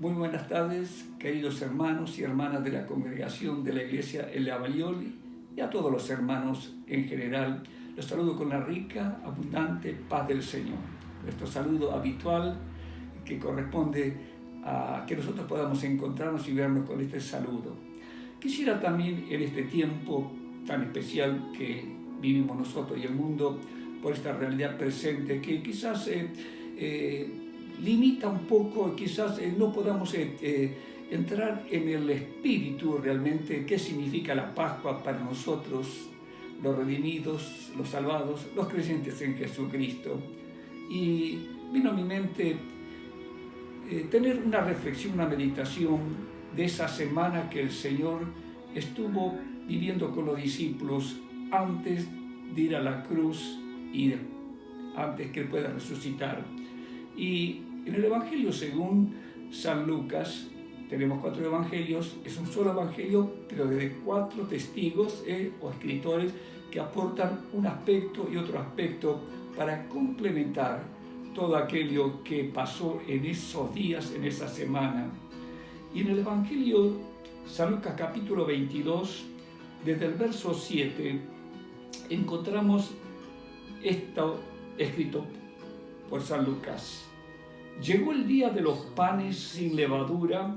Muy buenas tardes, queridos hermanos y hermanas de la congregación de la Iglesia El Lavaliol y a todos los hermanos en general. Los saludo con la rica, abundante paz del Señor. Nuestro saludo habitual que corresponde a que nosotros podamos encontrarnos y vernos con este saludo. Quisiera también en este tiempo tan especial que vivimos nosotros y el mundo, por esta realidad presente que quizás limita un poco, quizás no podamos entrar en el espíritu realmente, qué significa la Pascua para nosotros, los redimidos, los salvados, los creyentes en Jesucristo. Y vino a mi mente tener una reflexión, una meditación de esa semana que el Señor estuvo viviendo con los discípulos antes de ir a la cruz y antes que Él pueda resucitar. Y en el Evangelio según San Lucas, tenemos 4 evangelios, es un solo evangelio, pero de 4 testigos o escritores que aportan un aspecto y otro aspecto para complementar todo aquello que pasó en esos días, en esa semana. Y en el Evangelio San Lucas capítulo 22, desde el verso 7, encontramos esto escrito por San Lucas. Llegó el día de los panes sin levadura,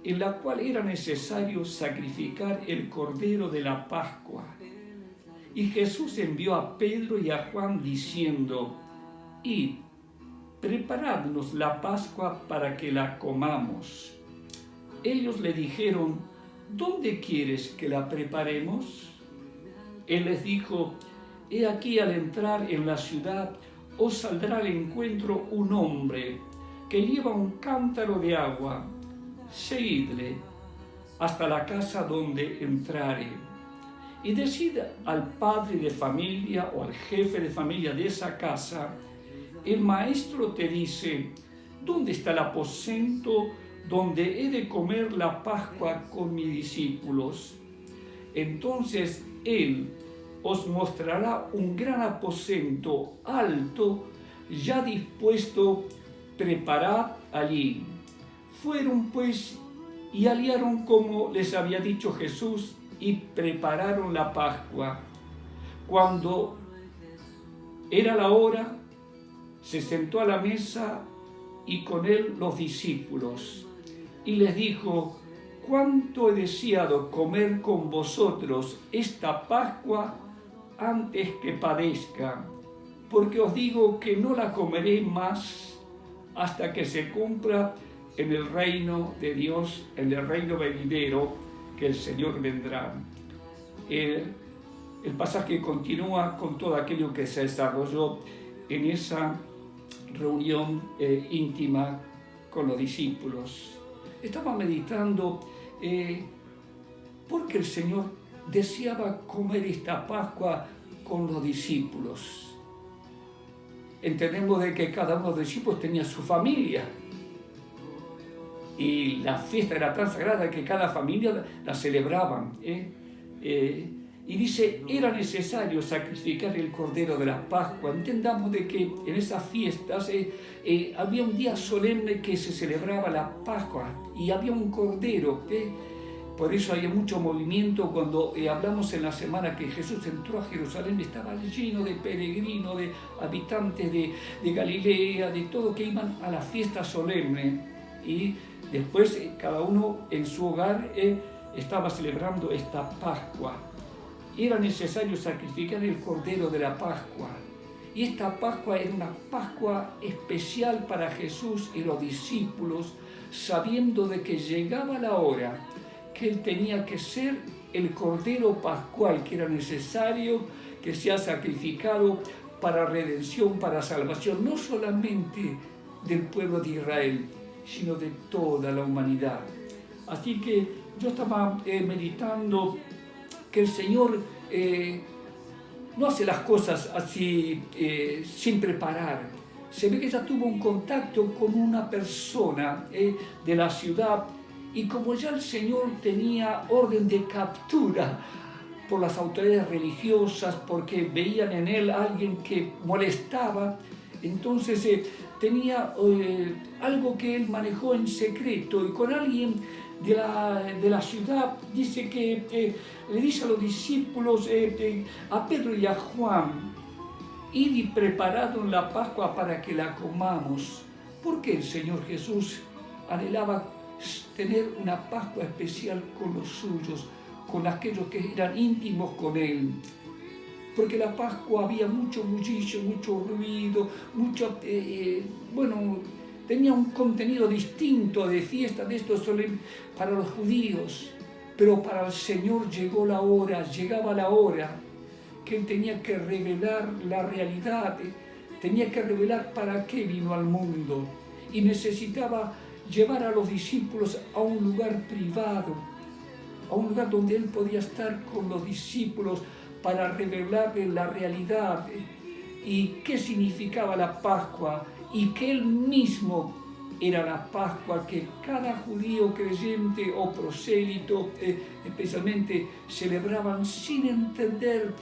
en la cual era necesario sacrificar el cordero de la Pascua. Y Jesús envió a Pedro y a Juan diciendo: Id, preparadnos la Pascua para que la comamos. Ellos le dijeron: ¿Dónde quieres que la preparemos? Él les dijo: He aquí, al entrar en la ciudad os saldrá al encuentro un hombre que lleva un cántaro de agua. Seguidle hasta la casa donde entrare. Y decid al padre de familia o al jefe de familia de esa casa: el maestro te dice, ¿dónde está el aposento donde he de comer la Pascua con mis discípulos? Entonces él os mostrará un gran aposento alto, ya dispuesto, preparad allí. Fueron pues y hallaron como les había dicho Jesús y prepararon la Pascua. Cuando era la hora, se sentó a la mesa y con él los discípulos. Y les dijo: cuánto he deseado comer con vosotros esta Pascua antes que padezca, porque os digo que no la comeré más hasta que se cumpla en el reino de Dios, en el reino venidero que el Señor vendrá. El pasaje continúa con todo aquello que se desarrolló en esa reunión íntima con los discípulos. Estaba meditando porque el Señor deseaba comer esta Pascua con los discípulos. Entendemos de que cada uno de los discípulos tenía su familia y la fiesta era tan sagrada que cada familia la celebraban. Y dice, era necesario sacrificar el cordero de la Pascua. Entendamos de que en esas fiestas había un día solemne que se celebraba la Pascua y había un cordero. Por eso había mucho movimiento cuando hablamos en la semana que Jesús entró a Jerusalén, estaba lleno de peregrinos, de habitantes de Galilea, de todo que iban a la fiesta solemne. Y después cada uno en su hogar estaba celebrando esta Pascua. Era necesario sacrificar el cordero de la Pascua. Y esta Pascua era una Pascua especial para Jesús y los discípulos, sabiendo de que llegaba la hora que Él tenía que ser el cordero pascual, que era necesario que sea sacrificado para redención, para salvación, no solamente del pueblo de Israel, sino de toda la humanidad. Así que yo estaba meditando que el Señor no hace las cosas así sin preparar. Se ve que ya tuvo un contacto con una persona de la ciudad, y como ya el Señor tenía orden de captura por las autoridades religiosas, porque veían en él a alguien que molestaba, entonces tenía algo que él manejó en secreto, y con alguien de la ciudad dice que le dice a los discípulos, a Pedro y a Juan: id y preparad la Pascua para que la comamos. Porque el Señor Jesús anhelaba tener una Pascua especial con los suyos, con aquellos que eran íntimos con Él. Porque la Pascua había mucho bullicio, mucho ruido, tenía un contenido distinto de fiesta de estos para los judíos. Pero para el Señor llegaba la hora que Él tenía que revelar la realidad, tenía que revelar para qué vino al mundo, y necesitaba llevar a los discípulos a un lugar privado, a un lugar donde Él podía estar con los discípulos para revelarles la realidad y qué significaba la Pascua, y que Él mismo era la Pascua que cada judío creyente o prosélito especialmente celebraban sin entender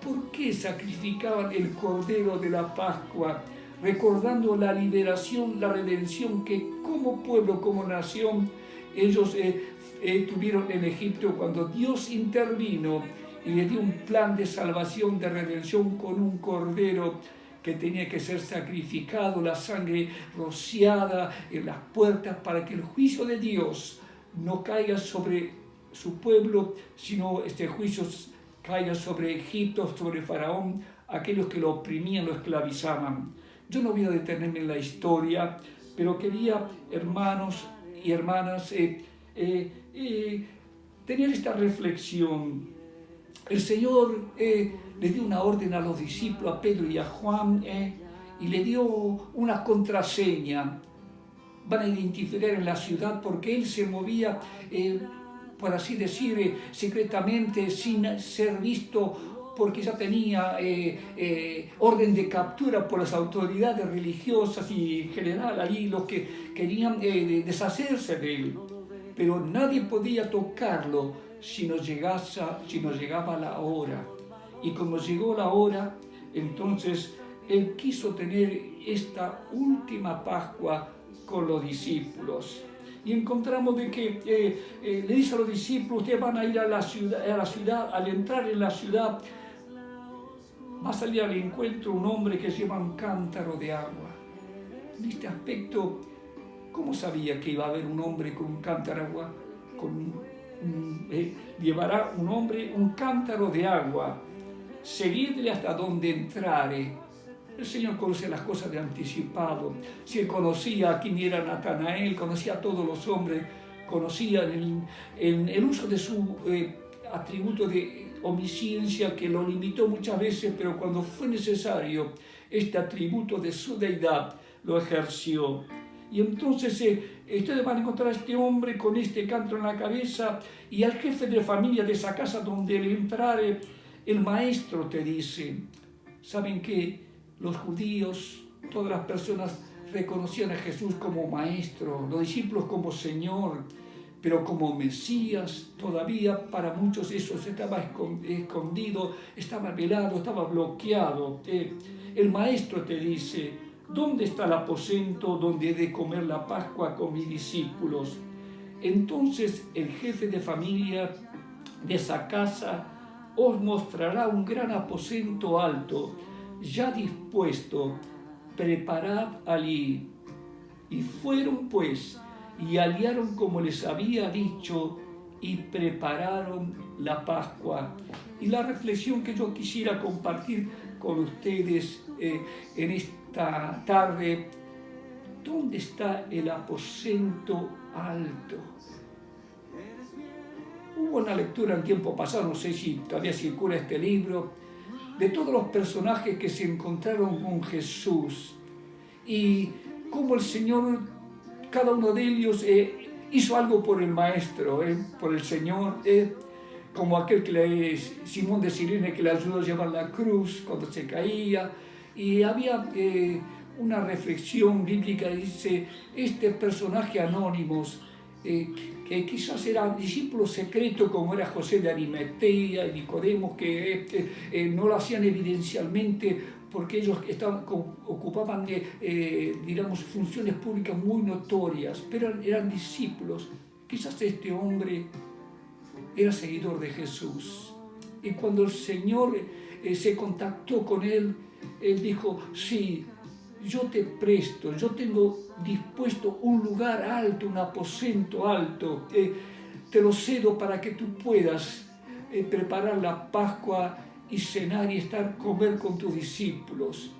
por qué sacrificaban el Cordero de la Pascua, recordando la liberación, la redención que como pueblo, como nación, ellos tuvieron en Egipto cuando Dios intervino y le dio un plan de salvación, de redención con un cordero que tenía que ser sacrificado, la sangre rociada en las puertas para que el juicio de Dios no caiga sobre su pueblo, sino este juicio caiga sobre Egipto, sobre Faraón, aquellos que lo oprimían, lo esclavizaban. Yo no voy a detenerme en la historia, pero quería, hermanos y hermanas, tener esta reflexión. El Señor le dio una orden a los discípulos, a Pedro y a Juan, y le dio una contraseña. Van a identificar en la ciudad porque Él se movía, por así decir, secretamente, sin ser visto, porque ya tenía orden de captura por las autoridades religiosas y en general ahí los que querían deshacerse de Él. Pero nadie podía tocarlo si no llegaba la hora. Y como llegó la hora, entonces Él quiso tener esta última Pascua con los discípulos. Y encontramos de que le dice a los discípulos: ustedes van a ir a la ciudad, al entrar en la ciudad, va a salir al encuentro un hombre que lleva un cántaro de agua. En este aspecto, ¿cómo sabía que iba a haber un hombre con un cántaro de agua? Llevará un hombre un cántaro de agua, seguidle hasta donde entrare. El Señor conoce las cosas de anticipado. Si Él conocía quién era Natanael, conocía a todos los hombres, conocía el uso de su atributo de omnisciencia, que lo limitó muchas veces, pero cuando fue necesario, este atributo de su deidad lo ejerció. Y entonces ustedes van a encontrar a este hombre con este cántaro en la cabeza, y al jefe de familia de esa casa donde él entrare, el maestro te dice. ¿Saben qué? Los judíos, todas las personas reconocían a Jesús como maestro, los discípulos como Señor, pero como Mesías todavía para muchos eso estaba escondido, estaba velado, estaba bloqueado. El maestro te dice: ¿dónde está el aposento donde he de comer la Pascua con mis discípulos? Entonces el jefe de familia de esa casa os mostrará un gran aposento alto, ya dispuesto, preparad allí. Y fueron pues, y aliaron como les había dicho, y prepararon la Pascua. Y la reflexión que yo quisiera compartir con ustedes en esta tarde: ¿dónde está el aposento alto? Hubo una lectura en tiempo pasado, no sé si todavía circula este libro, de todos los personajes que se encontraron con Jesús y cómo el Señor, cada uno de ellos hizo algo por el Maestro, por el Señor, como aquel Simón de Cirene, que le ayudó a llevar la cruz cuando se caía. Y había una reflexión bíblica que dice: este personaje anónimos, que quizás era discípulo secreto, como era José de Arimatea y Nicodemo, que no lo hacían evidencialmente porque ellos ocupaban, digamos, funciones públicas muy notorias, pero eran discípulos. Quizás este hombre era seguidor de Jesús. Y cuando el Señor se contactó con él, él dijo, sí, yo te presto, yo tengo dispuesto un lugar alto, un aposento alto, te lo cedo para que tú puedas preparar la Pascua y cenar y comer con tus discípulos.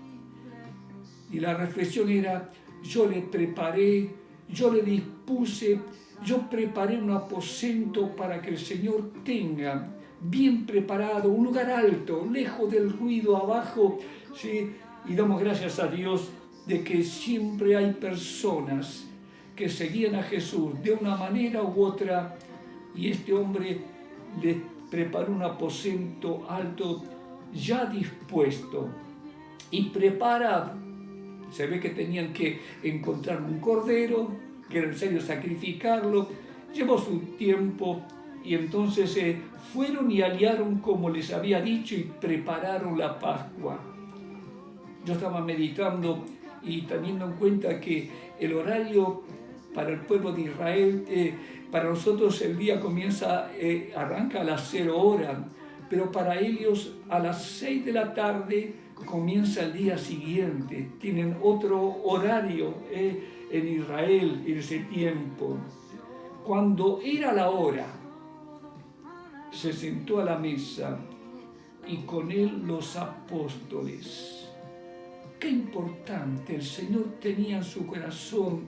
Y la reflexión era, yo le preparé, yo le dispuse, yo preparé un aposento para que el Señor tenga bien preparado, un lugar alto, lejos del ruido, abajo, ¿sí? Y damos gracias a Dios de que siempre hay personas que seguían a Jesús de una manera u otra, y este hombre le preparó un aposento alto ya dispuesto y prepara. Se ve que tenían que encontrar un cordero, que era necesario sacrificarlo, llevó su tiempo y entonces fueron y aliaron como les había dicho y prepararon la Pascua. Yo estaba meditando y teniendo en cuenta que el horario para el pueblo de Israel, para nosotros el día arranca a las 0 horas, pero para ellos a las 6 de la tarde comienza el día siguiente. Tienen otro horario en Israel en ese tiempo. Cuando era la hora, se sentó a la mesa y con él los apóstoles. Qué importante, el Señor tenía en su corazón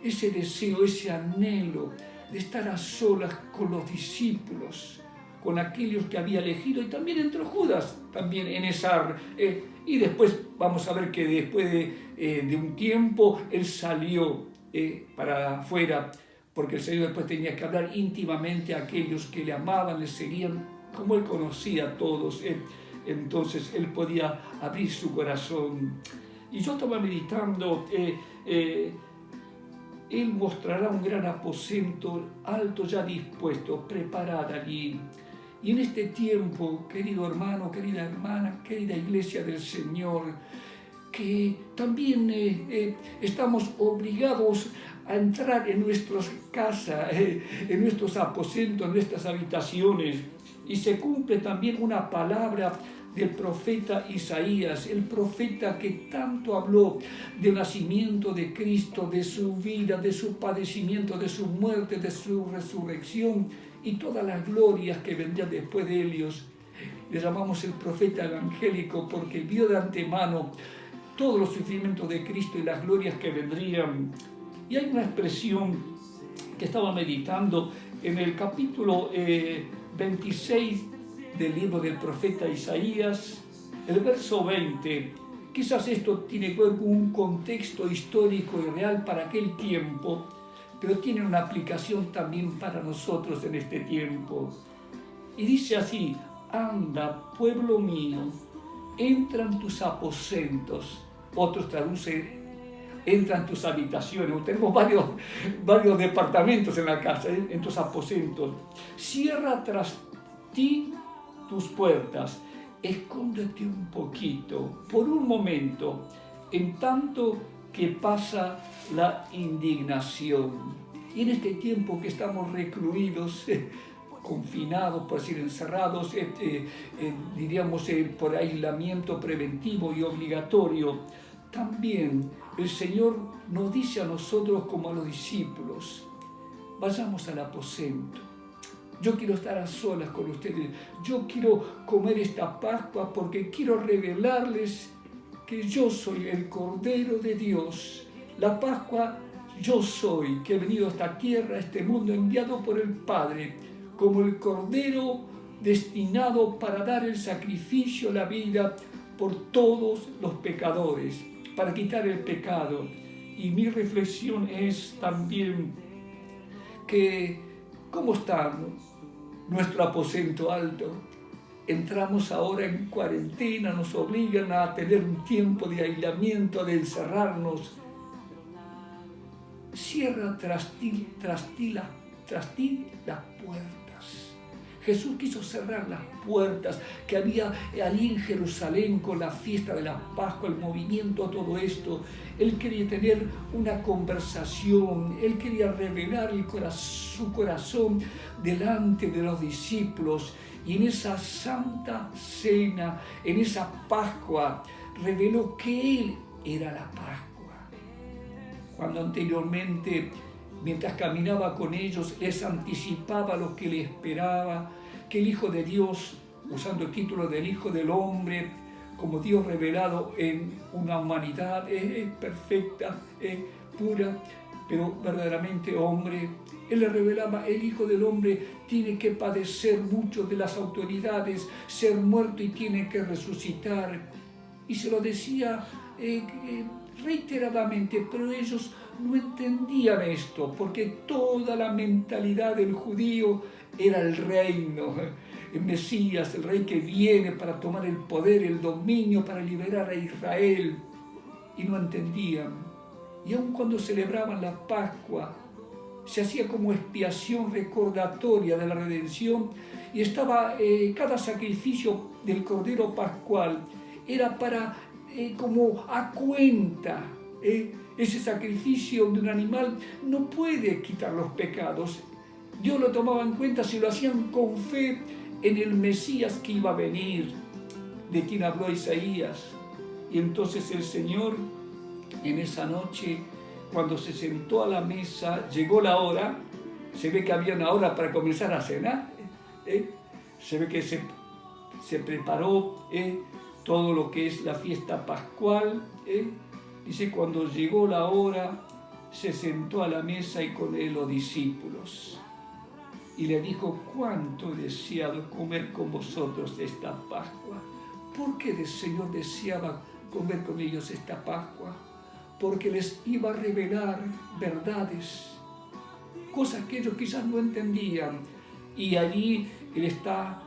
ese deseo, ese anhelo de estar a solas con los discípulos, con aquellos que había elegido, y también entró Judas, también en esa... y después vamos a ver que después de un tiempo él salió para afuera, porque el Señor después tenía que hablar íntimamente a aquellos que le amaban, le seguían, como él conocía a todos. Entonces él podía abrir su corazón. Y yo estaba meditando, él mostrará un gran aposento alto ya dispuesto, preparado allí. Y en este tiempo, querido hermano, querida hermana, querida iglesia del Señor, que también estamos obligados a entrar en nuestras casas, en nuestros aposentos, en nuestras habitaciones. Y se cumple también una palabra del profeta Isaías, el profeta que tanto habló del nacimiento de Cristo, de su vida, de su padecimiento, de su muerte, de su resurrección y todas las glorias que vendrían después de ellos. Le llamamos el profeta evangélico porque vio de antemano todos los sufrimientos de Cristo y las glorias que vendrían. Y hay una expresión que estaba meditando en el capítulo 26 del libro del profeta Isaías, el verso 20. Quizás esto tiene que ver con un contexto histórico y real para aquel tiempo, pero tiene una aplicación también para nosotros en este tiempo. Y dice así: anda, pueblo mío, entra en tus aposentos. Otros traducen, entra en tus habitaciones. Tenemos varios departamentos en la casa, en tus aposentos. Cierra tras ti tus puertas, escóndete un poquito, por un momento, en tanto que pasa la indignación. Y en este tiempo que estamos recluidos, confinados, por decir, encerrados, diríamos por aislamiento preventivo y obligatorio, también el Señor nos dice a nosotros como a los discípulos: vayamos al aposento. Yo quiero estar a solas con ustedes. Yo quiero comer esta Pascua porque quiero revelarles que yo soy el Cordero de Dios. La Pascua yo soy, que he venido a esta tierra, a este mundo, enviado por el Padre, como el Cordero destinado para dar el sacrificio, la vida por todos los pecadores, para quitar el pecado. Y mi reflexión es también que, ¿cómo está nuestro aposento alto? Entramos ahora en cuarentena, nos obligan a tener un tiempo de aislamiento, de encerrarnos. Cierra tras ti las puertas. Jesús quiso cerrar las puertas que había allí en Jerusalén con la fiesta de la Pascua, el movimiento, todo esto. Él quería tener una conversación, Él quería revelar su corazón delante de los discípulos. Y en esa santa cena, en esa Pascua, reveló que Él era la Pascua. Cuando anteriormente, mientras caminaba con ellos, les anticipaba lo que le esperaba, que el Hijo de Dios, usando el título del Hijo del Hombre, como Dios revelado en una humanidad perfecta, pura, pero verdaderamente hombre. Él le revelaba, el Hijo del Hombre tiene que padecer mucho de las autoridades, ser muerto y tiene que resucitar. Y se lo decía reiteradamente, pero ellos no entendían esto, porque toda la mentalidad del judío era el reino, el Mesías, el rey que viene para tomar el poder, el dominio, para liberar a Israel. Y no entendían. Y aun cuando celebraban la Pascua, se hacía como expiación recordatoria de la redención, y estaba cada sacrificio del Cordero Pascual era para como a cuenta. Ese sacrificio de un animal no puede quitar los pecados. Dios lo tomaba en cuenta si lo hacían con fe en el Mesías que iba a venir, de quien habló Isaías. Y entonces el Señor, en esa noche, cuando se sentó a la mesa, llegó la hora. Se ve que había una hora para comenzar a cenar. Se ve que se preparó todo lo que es la fiesta pascual. Dice, cuando llegó la hora, se sentó a la mesa y con él los discípulos. Y le dijo, cuánto he deseado comer con vosotros esta Pascua. ¿Por qué el Señor deseaba comer con ellos esta Pascua? Porque les iba a revelar verdades, cosas que ellos quizás no entendían. Y allí Él está,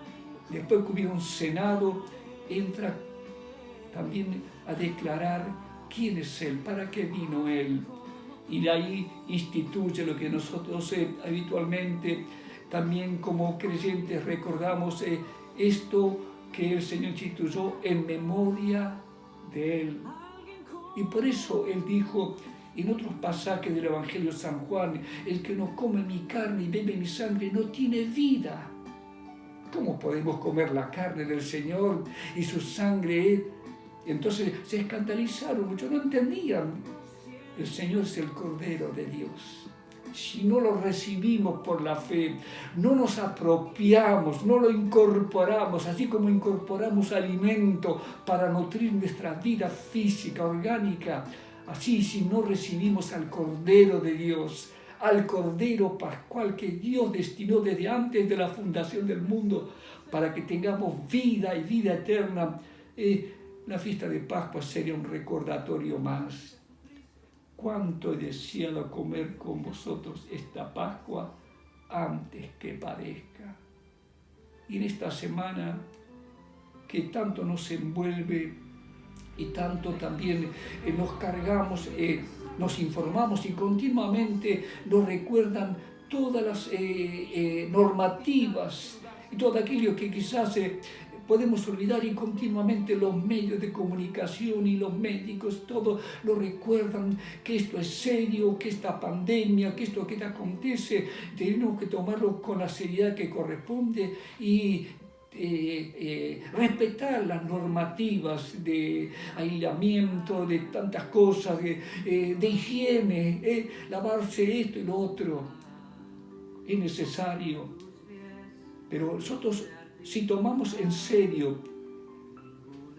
después que hubieron cenado, entra también a declarar quién es Él, para qué vino Él. Y de ahí instituye lo que nosotros habitualmente también como creyentes recordamos, esto que el Señor instituyó en memoria de Él. Y por eso Él dijo en otros pasajes del Evangelio de San Juan, el que no come mi carne y bebe mi sangre no tiene vida. ¿Cómo podemos comer la carne del Señor y su sangre? Entonces se escandalizaron, muchos no entendían. El Señor es el Cordero de Dios. Si no lo recibimos por la fe, no nos apropiamos, no lo incorporamos, así como incorporamos alimento para nutrir nuestra vida física, orgánica, así si no recibimos al Cordero de Dios, al Cordero Pascual que Dios destinó desde antes de la fundación del mundo para que tengamos vida y vida eterna, la fiesta de Pascua sería un recordatorio más. Cuánto he deseado comer con vosotros esta Pascua antes que padezca. Y en esta semana que tanto nos envuelve y tanto también nos cargamos, nos informamos y continuamente nos recuerdan todas las normativas y todo aquello que quizás podemos olvidar, y continuamente los medios de comunicación y los médicos, todos lo recuerdan, que esto es serio, que esta pandemia, que esto que acontece, tenemos que tomarlo con la seriedad que corresponde y respetar las normativas de aislamiento, de tantas cosas, de higiene, lavarse esto y lo otro. Es necesario, pero nosotros, si tomamos en serio,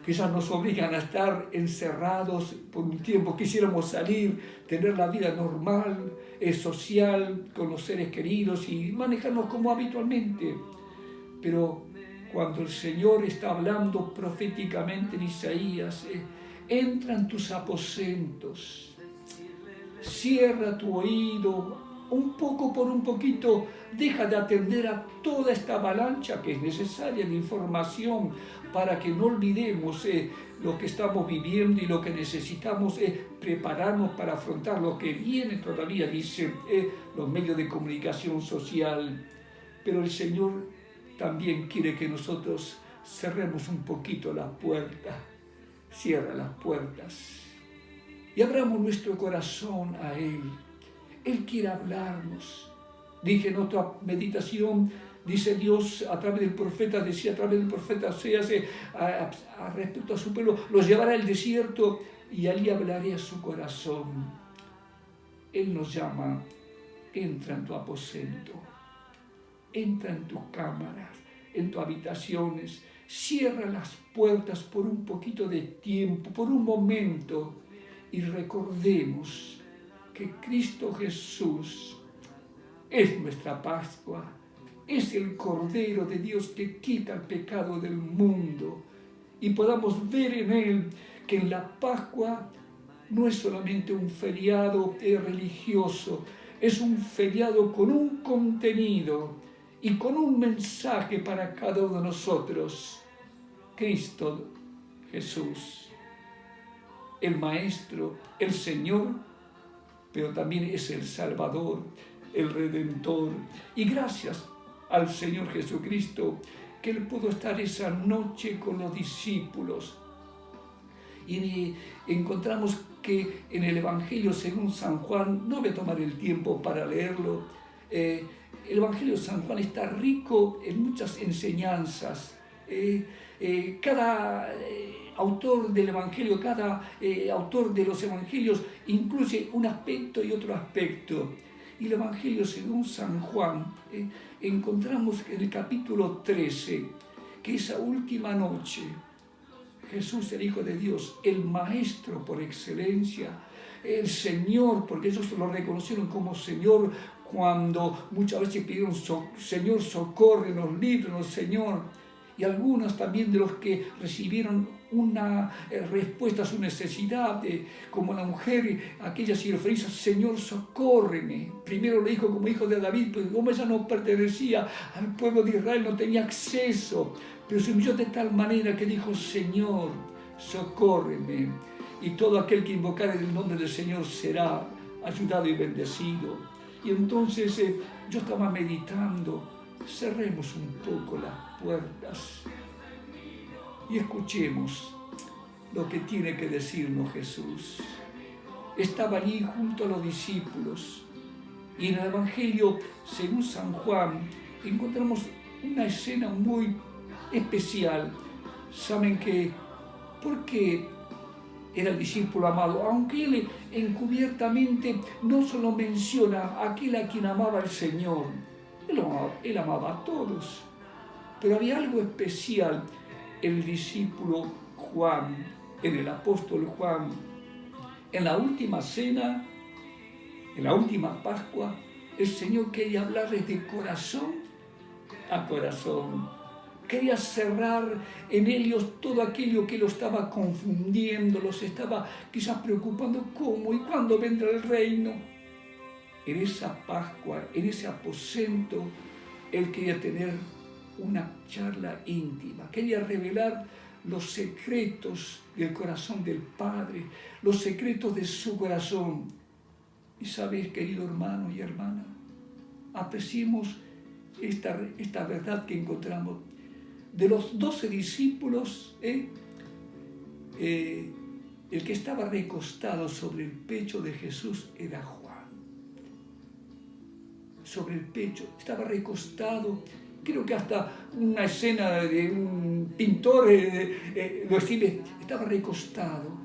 quizás nos obligan a estar encerrados por un tiempo, quisiéramos salir, tener la vida normal, social, con los seres queridos y manejarnos como habitualmente. Pero cuando el Señor está hablando proféticamente en Isaías, entra en tus aposentos, cierra tu oído, un poco por un poquito, deja de atender a toda esta avalancha que es necesaria de información para que no olvidemos lo que estamos viviendo y lo que necesitamos es prepararnos para afrontar lo que viene todavía, dicen los medios de comunicación social. Pero el Señor también quiere que nosotros cerremos un poquito la puerta. Cierra las puertas y abramos nuestro corazón a Él. Él quiere hablarnos. Dije en otra meditación, dice Dios a través del profeta, decía a través del profeta Oseas, respecto a su pueblo, los llevará al desierto y allí hablaré a su corazón. Él nos llama, entra en tu aposento, entra en tus cámaras, en tus habitaciones, cierra las puertas por un poquito de tiempo, por un momento, y recordemos que Cristo Jesús es nuestra Pascua, es el Cordero de Dios que quita el pecado del mundo, y podamos ver en Él que en la Pascua no es solamente un feriado religioso, es un feriado con un contenido y con un mensaje para cada uno de nosotros. Cristo Jesús, el Maestro, el Señor, pero también es el Salvador, el Redentor. Y gracias al Señor Jesucristo que Él pudo estar esa noche con los discípulos. Y encontramos que en el Evangelio según San Juan, no voy a tomar el tiempo para leerlo, el Evangelio de San Juan está rico en muchas enseñanzas. Cada autor del Evangelio, cada autor de los Evangelios incluye un aspecto y otro aspecto. Y el Evangelio según San Juan, encontramos en el capítulo 13, que esa última noche, Jesús, el Hijo de Dios, el Maestro por excelencia, el Señor, porque ellos lo reconocieron como Señor cuando muchas veces pidieron, Señor, socórrenos, líbranos, Señor. Y algunos también de los que recibieron una respuesta a su necesidad, como la mujer, aquella sirofenicia, Señor, socórreme. Primero lo dijo como hijo de David, porque como ella no pertenecía al pueblo de Israel, no tenía acceso, pero se humilló de tal manera que dijo, Señor, socórreme. Y todo aquel que invocare el nombre del Señor será ayudado y bendecido. Y entonces yo estaba meditando, cerremos un poco las puertas y escuchemos lo que tiene que decirnos Jesús. Estaba allí junto a los discípulos y en el Evangelio, según San Juan, encontramos una escena muy especial. Saben que, ¿por qué era el discípulo amado? Aunque él encubiertamente no solo menciona a aquel a quien amaba el Señor, él amaba a todos, pero había algo especial en el discípulo Juan, en el apóstol Juan. En la última cena, en la última Pascua, el Señor quería hablarles de corazón a corazón. Quería cerrar en ellos todo aquello que lo estaba confundiendo, los estaba quizás preocupando, ¿cómo y cuándo vendrá el reino? En esa Pascua, en ese aposento, Él quería tener una charla íntima, quería revelar los secretos del corazón del Padre, los secretos de su corazón. Y sabéis, querido hermano y hermana, apreciemos esta verdad que encontramos. De los 12 discípulos, el que estaba recostado sobre el pecho de Jesús era Juan. Sobre el pecho, estaba recostado. Creo que hasta una escena de un pintor lo exhibe. Estaba recostado.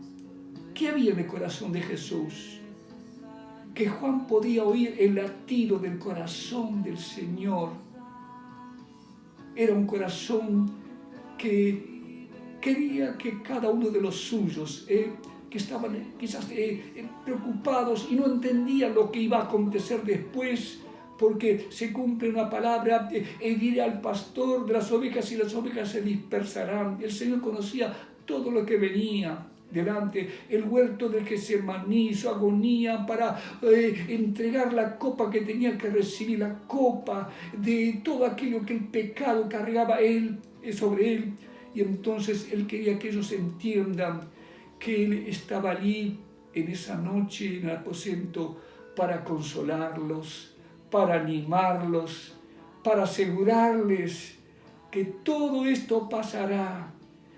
¿Qué había en el corazón de Jesús? Que Juan podía oír el latido del corazón del Señor. Era un corazón que quería que cada uno de los suyos, que estaban quizás preocupados y no entendían lo que iba a acontecer después, porque se cumple una palabra, diré al pastor de las ovejas y las ovejas se dispersarán. El Señor conocía todo lo que venía delante, el huerto del Getsemaní, su agonía para entregar la copa que tenía que recibir, la copa de todo aquello que el pecado cargaba sobre él. Y entonces Él quería que ellos entiendan que Él estaba allí en esa noche en el aposento para consolarlos, para animarlos, para asegurarles que todo esto pasará.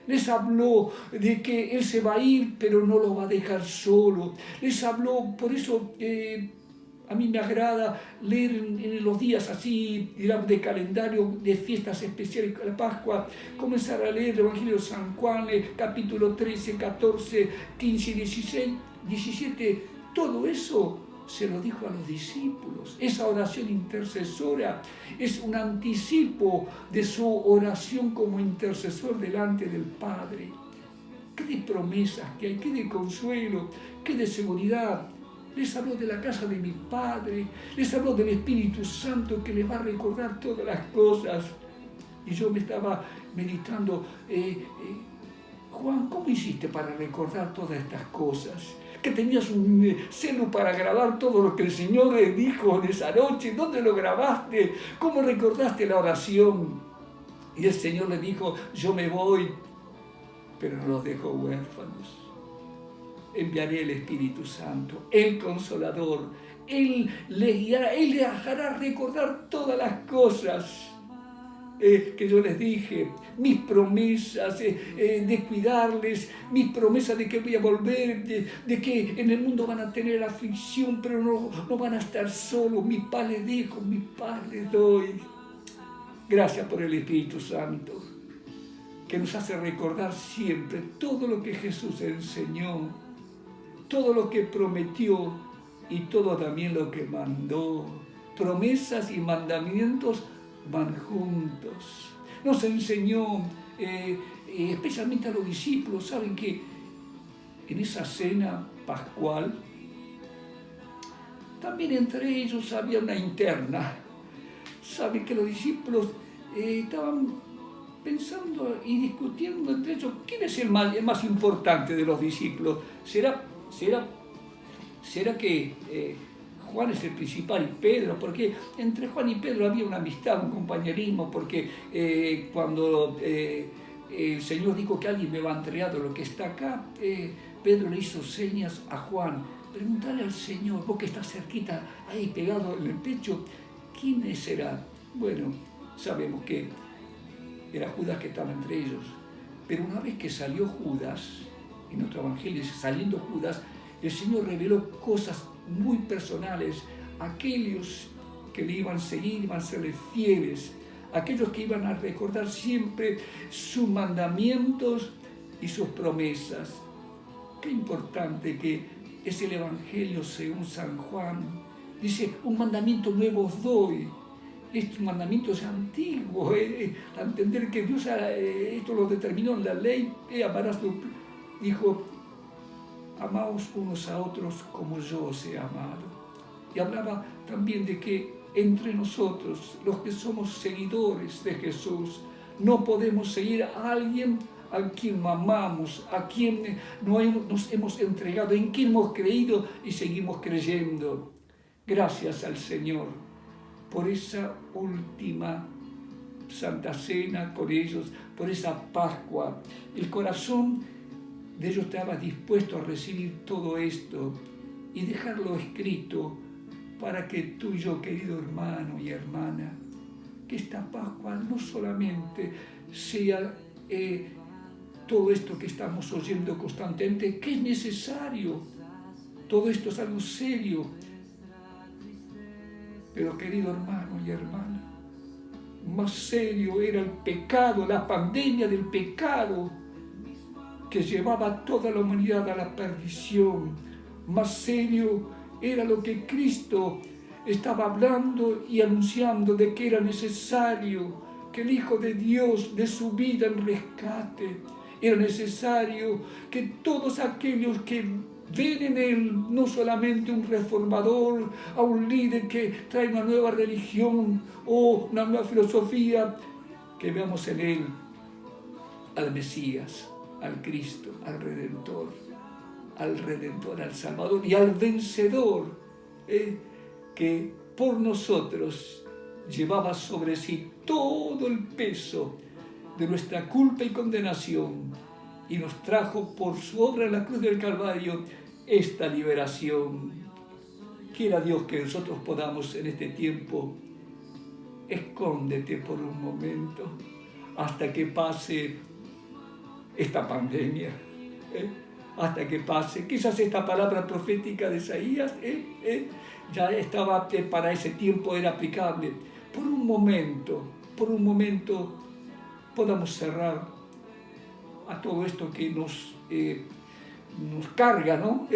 Les habló de que Él se va a ir, pero no lo va a dejar solo. Les habló, por eso a mí me agrada leer en los días así, digamos, de calendario, de fiestas especiales, la Pascua, comenzar a leer el Evangelio de San Juan, capítulo 13, 14, 15, 16, 17, todo eso se lo dijo a los discípulos. Esa oración intercesora es un anticipo de su oración como intercesor delante del Padre. Qué de promesas que hay, qué de consuelo, qué de seguridad. Les habló de la casa de mi Padre, les habló del Espíritu Santo que les va a recordar todas las cosas. Y yo me estaba meditando, Juan, ¿cómo hiciste para recordar todas estas cosas? Que tenías un celo para grabar todo lo que el Señor le dijo en esa noche. ¿Dónde lo grabaste? ¿Cómo recordaste la oración? Y el Señor le dijo, yo me voy, pero no los dejo huérfanos. Enviaré el Espíritu Santo, el Consolador. Él les guiará, Él les hará recordar todas las cosas que yo les dije, mis promesas de cuidarles, mis promesas de que voy a volver, de que en el mundo van a tener aflicción, pero no van a estar solos. Mi paz les dejo, mi paz les doy. Gracias por el Espíritu Santo, que nos hace recordar siempre todo lo que Jesús enseñó, todo lo que prometió y todo también lo que mandó. Promesas y mandamientos van juntos. Nos enseñó, especialmente a los discípulos, saben que en esa cena pascual, también entre ellos había una interna. Saben que los discípulos estaban pensando y discutiendo entre ellos, ¿quién es el más importante de los discípulos? ¿Será que Juan es el principal y Pedro? Porque entre Juan y Pedro había una amistad, un compañerismo, porque cuando el Señor dijo que alguien me va a entregar de lo que está acá, Pedro le hizo señas a Juan. Preguntale al Señor, vos que estás cerquita, ahí pegado en el pecho, ¿quién será? Bueno, sabemos que era Judas que estaba entre ellos. Pero una vez que salió Judas, en otro evangelio, saliendo Judas, el Señor reveló cosas muy personales. Aquellos que le iban a seguir, iban a serle fieles. Aquellos que iban a recordar siempre sus mandamientos y sus promesas. Qué importante que es el Evangelio según San Juan. Dice, un mandamiento nuevo os doy. Este mandamiento es antiguo, a entender que Dios esto lo determinó en la ley, amarás tu... Dijo, amaos unos a otros como yo os he amado. Y hablaba también de que entre nosotros, los que somos seguidores de Jesús, no podemos seguir a alguien a quien no amamos, a quien nos hemos entregado, en quien hemos creído y seguimos creyendo. Gracias al Señor por esa última Santa Cena con ellos, por esa Pascua. El corazón de ellos estaba dispuesto a recibir todo esto y dejarlo escrito para que tú y yo, querido hermano y hermana, que esta Pascua no solamente sea todo esto que estamos oyendo constantemente, que es necesario, todo esto es algo serio, pero querido hermano y hermana, más serio era el pecado, la pandemia del pecado que llevaba a toda la humanidad a la perdición. Más serio era lo que Cristo estaba hablando y anunciando de que era necesario que el Hijo de Dios dé su vida en rescate. Era necesario que todos aquellos que ven en Él no solamente un reformador, a un líder que trae una nueva religión o una nueva filosofía, que veamos en Él al Mesías, al Cristo, al Redentor, al Salvador y al vencedor, que por nosotros llevaba sobre sí todo el peso de nuestra culpa y condenación y nos trajo por su obra en la cruz del Calvario esta liberación. Quiera Dios que nosotros podamos en este tiempo, escóndete por un momento, hasta que pase esta pandemia, hasta que pase. Quizás esta palabra profética de Isaías ya estaba, para ese tiempo era aplicable. Por un momento podamos cerrar a todo esto que nos carga, ¿no?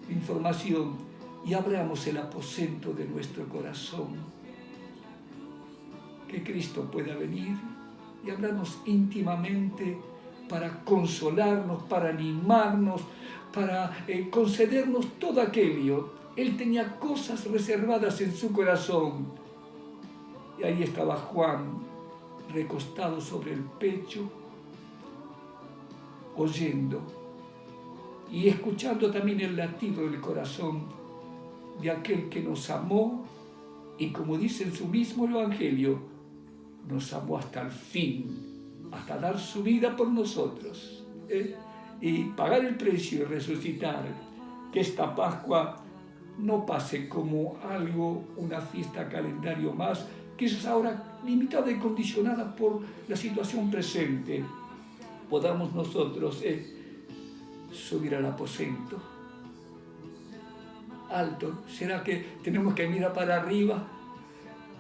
Información, y abramos el aposento de nuestro corazón. Que Cristo pueda venir y hablarnos íntimamente para consolarnos, para animarnos, para concedernos todo aquello. Él tenía cosas reservadas en su corazón. Y ahí estaba Juan, recostado sobre el pecho, oyendo y escuchando también el latido del corazón de aquel que nos amó y, como dice en su mismo evangelio, nos amó hasta el fin, hasta dar su vida por nosotros, y pagar el precio y resucitar. Que esta Pascua no pase como algo, una fiesta calendario más, que es ahora limitada y condicionada por la situación presente. Podamos nosotros subir al aposento alto. ¿Será que tenemos que mirar para arriba?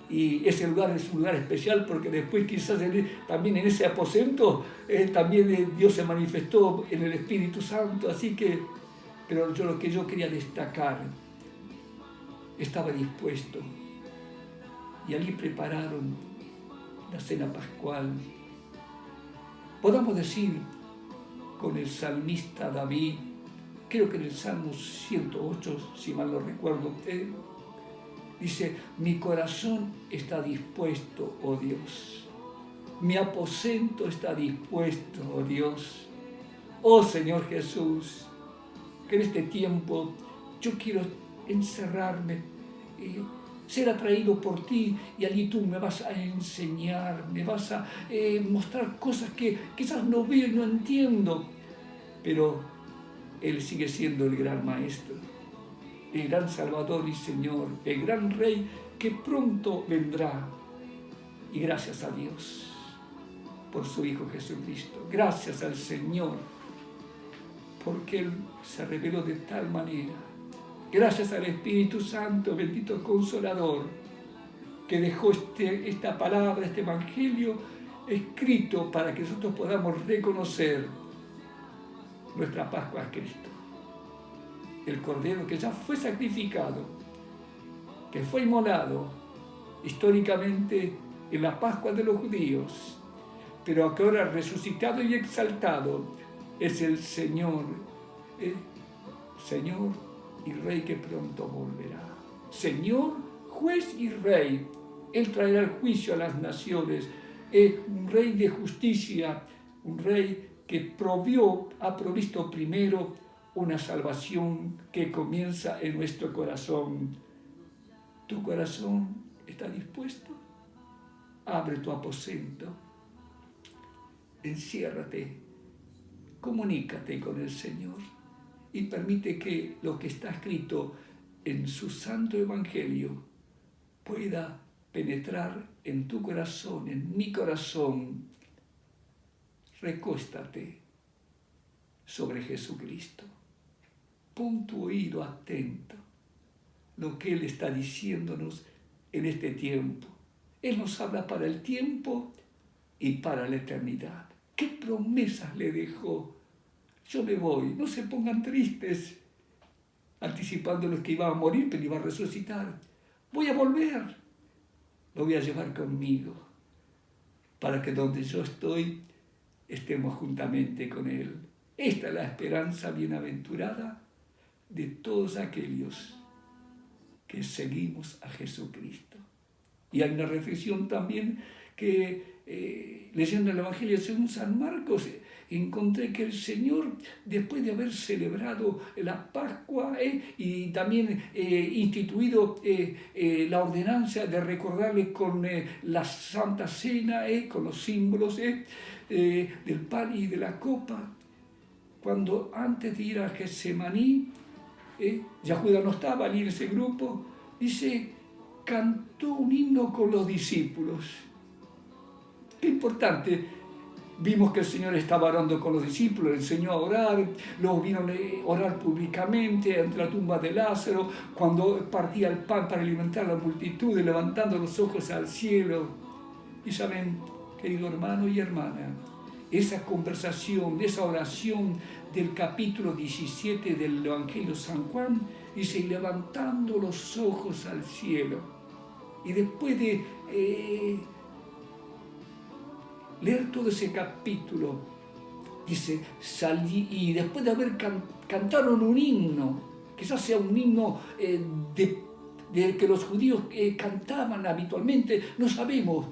Y ese lugar es un lugar especial porque después quizás también en ese aposento también Dios se manifestó en el Espíritu Santo. Así que, pero lo que yo quería destacar, estaba dispuesto. Y allí prepararon la cena pascual. Podamos decir con el salmista David, creo que en el Salmo 108, si mal no recuerdo, dice: mi corazón está dispuesto, oh Dios. Mi aposento está dispuesto, oh Dios. Oh Señor Jesús, que en este tiempo yo quiero encerrarme, ser atraído por ti, y allí tú me vas a enseñar, me vas a mostrar cosas que quizás no veo y no entiendo, pero Él sigue siendo el gran Maestro, el gran Salvador y Señor, el gran Rey que pronto vendrá. Y gracias a Dios por su Hijo Jesucristo, gracias al Señor porque Él se reveló de tal manera. Gracias al Espíritu Santo, bendito Consolador, que dejó esta palabra, este Evangelio escrito para que nosotros podamos reconocer nuestra Pascua a Cristo. El Cordero que ya fue sacrificado, que fue inmolado históricamente en la Pascua de los judíos, pero que ahora resucitado y exaltado es el Señor, Señor y Rey que pronto volverá. Señor, juez y Rey. Él traerá el juicio a las naciones. Un Rey de justicia, un Rey que ha provisto primero una salvación que comienza en nuestro corazón. ¿Tu corazón está dispuesto? Abre tu aposento. Enciérrate. Comunícate con el Señor. Y permite que lo que está escrito en su santo evangelio pueda penetrar en tu corazón, en mi corazón. Recóstate sobre Jesucristo. Pon tu oído atento lo que Él está diciéndonos en este tiempo. Él nos habla para el tiempo y para la eternidad. ¿Qué promesas le dejó? Yo me voy, no se pongan tristes, anticipándoles que iba a morir, pero iba a resucitar. Voy a volver, lo voy a llevar conmigo, para que donde yo estoy, estemos juntamente con Él. Esta es la esperanza bienaventurada de todos aquellos que seguimos a Jesucristo. Y hay una reflexión también que, leyendo el Evangelio según San Marcos, encontré que el Señor, después de haber celebrado la Pascua y también instituido la ordenanza de recordarle con la Santa Cena, con los símbolos del pan y de la copa, cuando antes de ir a Getsemaní, ya Judas no estaba allí en ese grupo, dice, cantó un himno con los discípulos. Qué importante Vimos que el Señor estaba orando con los discípulos, les enseñó a orar, los vieron orar públicamente ante la tumba de Lázaro, cuando partía el pan para alimentar a la multitud, levantando los ojos al cielo. Y saben, querido hermano y hermana, esa conversación, esa oración del capítulo 17 del Evangelio de San Juan, dice, levantando los ojos al cielo. Y después de leer todo ese capítulo, dice, salí, y después de haber cantaron un himno, quizás sea un himno de que los judíos cantaban habitualmente, no sabemos,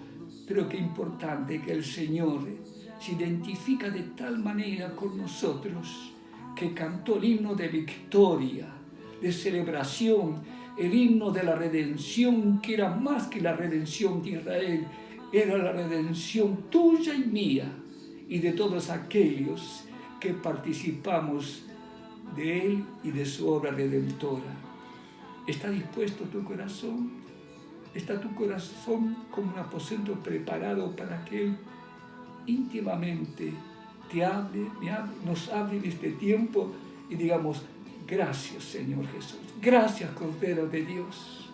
pero qué importante que el Señor se identifica de tal manera con nosotros, que cantó el himno de victoria, de celebración, el himno de la redención, que era más que la redención de Israel, era la redención tuya y mía, y de todos aquellos que participamos de Él y de su obra redentora. ¿Está dispuesto tu corazón? ¿Está tu corazón como un aposento preparado para que Él íntimamente te hable, nos hable en este tiempo y digamos, gracias Señor Jesús, gracias Cordero de Dios,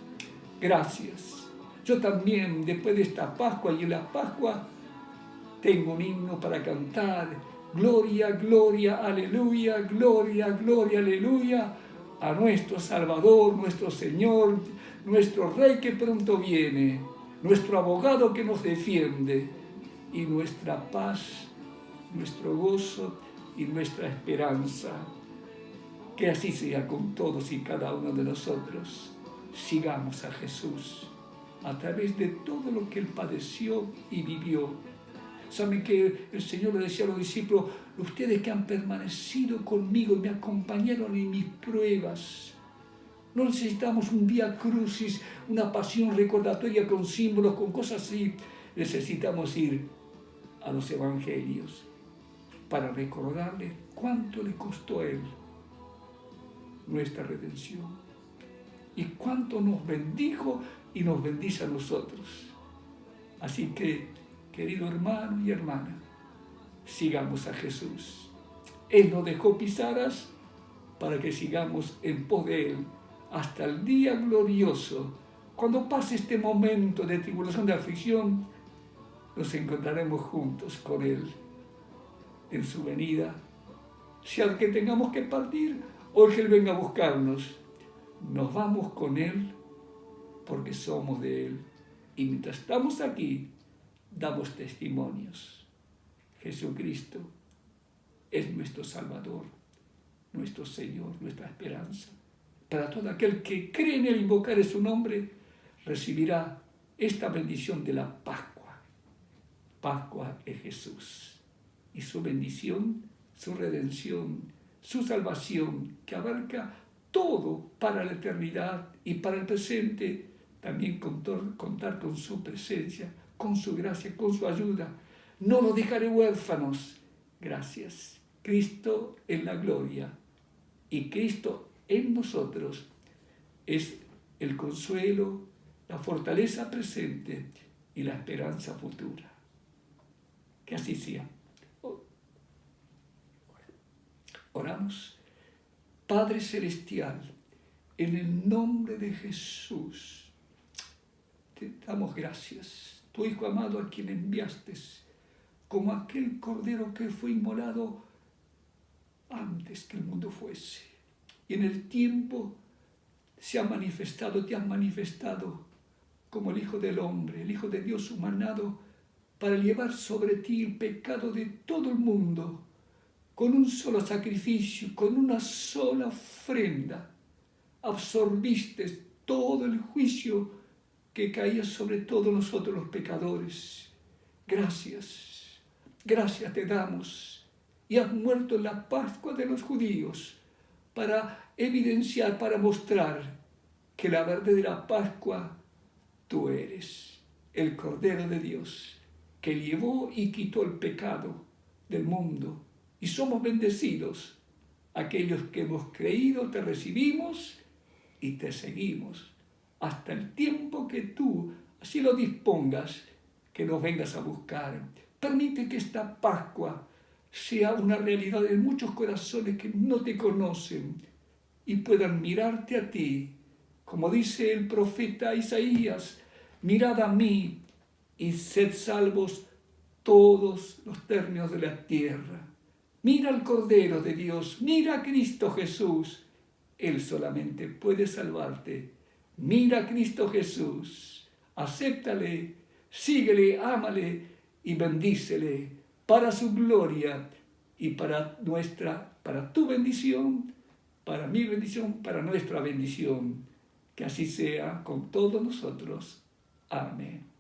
gracias. Yo también, después de esta Pascua y en la Pascua, tengo un himno para cantar. Gloria, gloria, aleluya, gloria, gloria, aleluya, a nuestro Salvador, nuestro Señor, nuestro Rey que pronto viene, nuestro abogado que nos defiende, y nuestra paz, nuestro gozo y nuestra esperanza. Que así sea con todos y cada uno de nosotros. Sigamos a Jesús a través de todo lo que Él padeció y vivió. Saben que el Señor le decía a los discípulos, ustedes que han permanecido conmigo y me acompañaron en mis pruebas, no necesitamos un vía crucis, una pasión recordatoria con símbolos, con cosas así. Necesitamos ir a los evangelios para recordarle cuánto le costó a Él nuestra redención y cuánto nos bendijo y nos bendice a nosotros. Así que, querido hermano y hermana, sigamos a Jesús. Él nos dejó pisadas para que sigamos en pos de Él hasta el día glorioso. Cuando pase este momento de tribulación, de aflicción, nos encontraremos juntos con Él en su venida. Sea que tengamos que partir o que Él venga a buscarnos, nos vamos con Él porque somos de Él. Y mientras estamos aquí, damos testimonios. Jesucristo es nuestro Salvador, nuestro Señor, nuestra esperanza. Para todo aquel que cree en Él, invocar su nombre, recibirá esta bendición de la Pascua. Pascua es Jesús y su bendición, su redención, su salvación, que abarca todo para la eternidad y para el presente. También contar con su presencia, con su gracia, con su ayuda. No los dejaré huérfanos. Gracias. Cristo en la gloria y Cristo en nosotros es el consuelo, la fortaleza presente y la esperanza futura. Que así sea. Oramos. Padre Celestial, en el nombre de Jesús, te damos gracias. Tu Hijo amado a quien enviaste, como aquel cordero que fue inmolado antes que el mundo fuese. Y en el tiempo se ha manifestado, te has manifestado como el Hijo del Hombre, el Hijo de Dios humanado, para llevar sobre ti el pecado de todo el mundo, con un solo sacrificio, con una sola ofrenda. Absorbiste todo el juicio que caía sobre todos nosotros los pecadores. Gracias, gracias te damos. Y has muerto en la Pascua de los judíos para evidenciar, para mostrar que la verdadera Pascua tú eres, el Cordero de Dios, que llevó y quitó el pecado del mundo. Y somos bendecidos aquellos que hemos creído, te recibimos y te seguimos hasta el tiempo que tú así lo dispongas, que nos vengas a buscar. Permite que esta Pascua sea una realidad en muchos corazones que no te conocen y puedan mirarte a ti. Como dice el profeta Isaías, mirad a mí y sed salvos todos los términos de la tierra. Mira al Cordero de Dios, mira a Cristo Jesús. Él solamente puede salvarte. Mira a Cristo Jesús, acéptale, síguele, ámale y bendícele para su gloria y para tu bendición, para mi bendición, para nuestra bendición. Que así sea con todos nosotros. Amén.